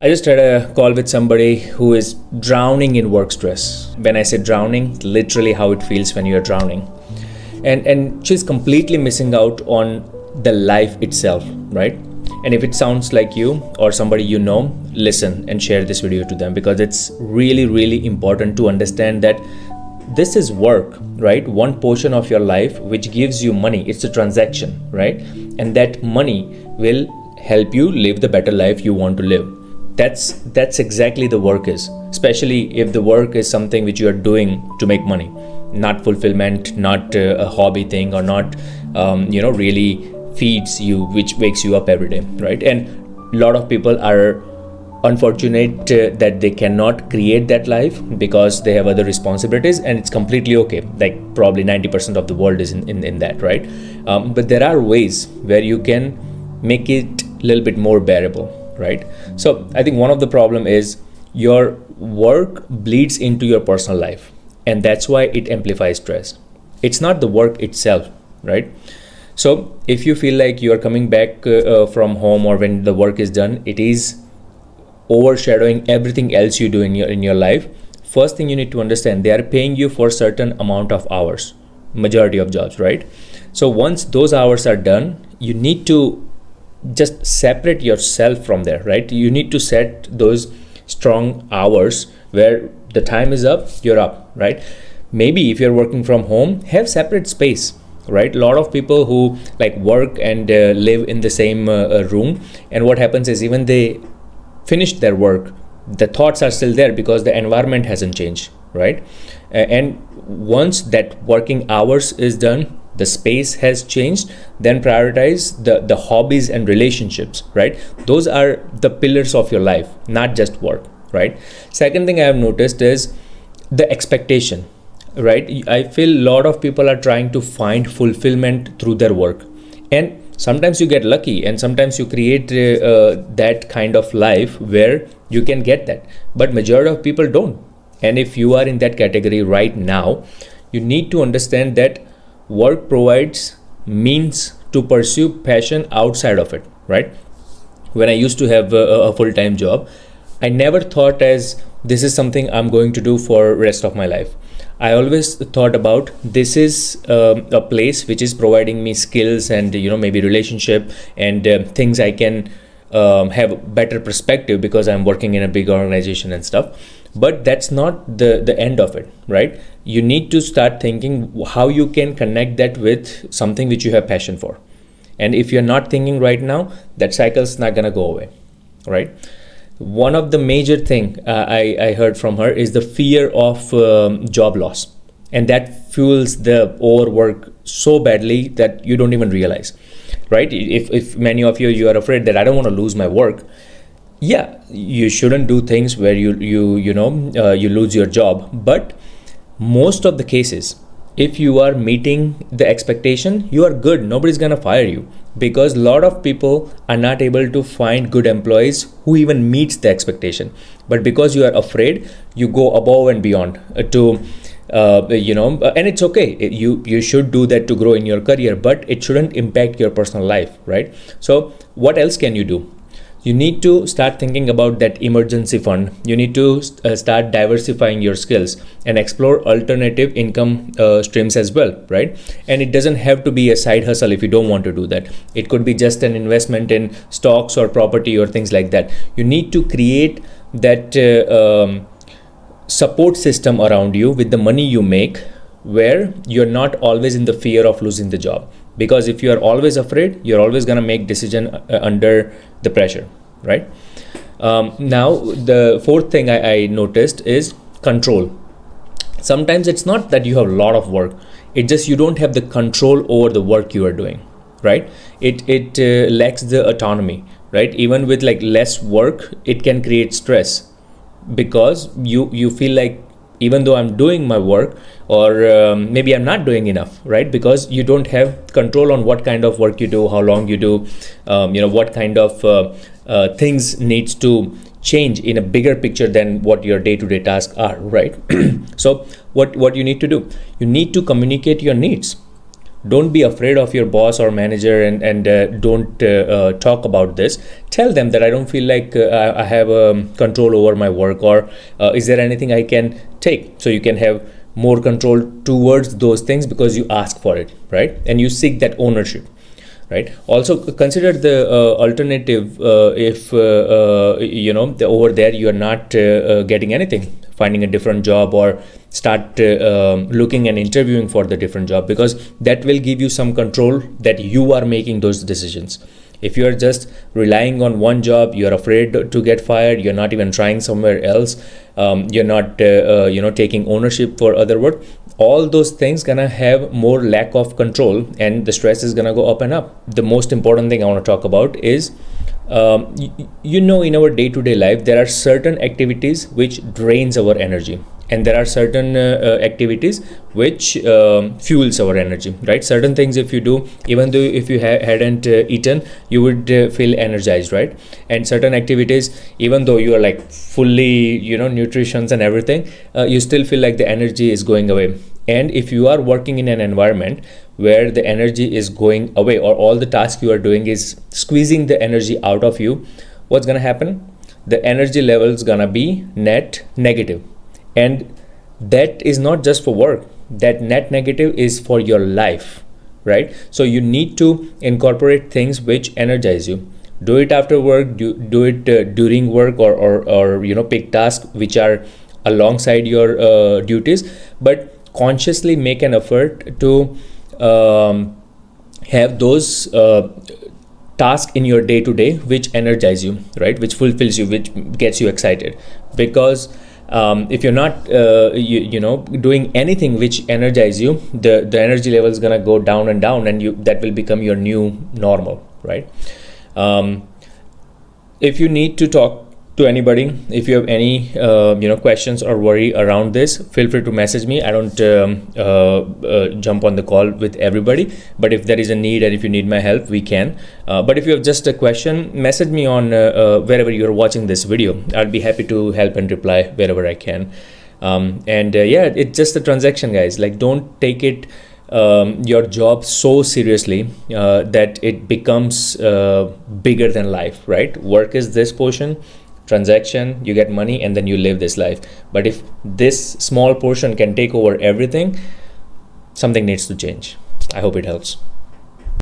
I just had a call with somebody who is drowning in work stress. When I say drowning, literally how it feels when you're drowning. And she's completely missing out on the life itself, right? And if it sounds like you or somebody you know, listen and share this video to them, because it's really, really important to understand that this is work, right? One portion of your life which gives you money. It's a transaction, right? And that money will help you live the better life you want to live. That's exactly the work is, especially if the work is something which you are doing to make money, not fulfillment, not a hobby thing, or not really feeds you, which wakes you up every day, right? And a lot of people are unfortunate that they cannot create that life because they have other responsibilities, and it's completely okay. Like probably 90% of the world is in that, right? But there are ways where you can make it a little bit more bearable, right? So I think one of the problem is your work bleeds into your personal life, and that's why it amplifies stress. It's not the work itself, right? So if you feel like you are coming back from home, or when the work is done, it is overshadowing everything else you do in your life. First thing you need to understand, they are paying you for certain amount of hours, majority of jobs, right? So once those hours are done, you need to just separate yourself from there, right? You need to set those strong hours where the time is up, you're up, right? Maybe if you're working from home, have separate space, right? A lot of people who like work and live in the same room, and what happens is even they finish their work, the thoughts are still there because the environment hasn't changed, right? And once that working hours is done, the space has changed, then prioritize the hobbies and relationships, right? Those are the pillars of your life, not just work, right? Second thing I have noticed is the expectation, right? I feel a lot of people are trying to find fulfillment through their work, and sometimes you get lucky, and sometimes you create that kind of life where you can get that, but majority of people don't. And if you are in that category right now, you need to understand that work provides means to pursue passion outside of it, right? When I used to have a full-time job, I never thought as this is something I'm going to do for rest of my life. I always thought about this is a place which is providing me skills and maybe relationship and things I can have better perspective because I'm working in a big organization and stuff. But that's not the end of it, right? You need to start thinking how you can connect that with something which you have passion for. And if you're not thinking right now, that cycle's not gonna go away, right? One of the major thing I heard from her is the fear of job loss, and that fuels the overwork so badly that you don't even realize, right? If many of you are afraid that I don't want to lose my work, yeah, you shouldn't do things where you lose your job. But most of the cases, if you are meeting the expectation, you are good. Nobody's gonna fire you, because a lot of people are not able to find good employees who even meets the expectation. But because you are afraid, you go above and beyond and it's okay. You should do that to grow in your career, but it shouldn't impact your personal life, right? So what else can you do? You need to start thinking about that emergency fund. You need to start diversifying your skills and explore alternative income streams as well, right? And it doesn't have to be a side hustle if you don't want to do that. It could be just an investment in stocks or property or things like that. You need to create that support system around you with the money you make, where you're not always in the fear of losing the job. Because if you are always afraid, you're always going to make decision under the pressure, right? Now, the fourth thing I noticed is control. Sometimes it's not that you have a lot of work. It's just you don't have the control over the work you are doing, right? It lacks the autonomy, right? Even with like less work, it can create stress, because you feel like even though I'm doing my work, or maybe I'm not doing enough, right? Because you don't have control on what kind of work you do, how long you do, what kind of things needs to change in a bigger picture than what your day-to-day tasks are, right? So what you need to do, you need to communicate your needs. Don't be afraid of your boss or manager, and don't talk about this. Tell them that I don't feel like I have control over my work, or is there anything I can take, so you can have more control towards those things because you ask for it, right? And you seek that ownership, right? Also consider the alternative. If over there you are not getting anything, finding a different job, or start looking and interviewing for the different job, because that will give you some control that you are making those decisions. If you are just relying on one job, you're afraid to get fired, you're not even trying somewhere else, you're not taking ownership for other work, all those things gonna have more lack of control, and the stress is gonna go up and up. The most important thing I want to talk about is in our day-to-day life, there are certain activities which drains our energy, and there are certain activities which fuels our energy, right? Certain things if you do, even though if you hadn't eaten, you would feel energized, right? And certain activities, even though you are like fully nutritions and everything, you still feel like the energy is going away. And if you are working in an environment where the energy is going away, or all the tasks you are doing is squeezing the energy out of you, what's gonna happen? The energy level is gonna be net negative. And that is not just for work, that net negative is for your life, right? So you need to incorporate things which energize you. Do it after work, do it during work, or pick tasks which are alongside your duties, but consciously make an effort to have those tasks in your day-to-day which energize you, right? Which fulfills you, which gets you excited. Because if you're not doing anything which energize you, the energy level is gonna go down and down, and that will become your new normal, right? If you need to talk to anybody, if you have any questions or worry around this, feel free to message me. I don't jump on the call with everybody, but if there is a need and if you need my help, we can. But if you have just a question, message me on wherever you're watching this video. I'll be happy to help and reply wherever I can. It's just a transaction, guys. Like, don't take it your job so seriously that it becomes bigger than life, right? Work is this portion, transaction, you get money, and then you live this life. But if this small portion can take over everything, something needs to change. I hope it helps.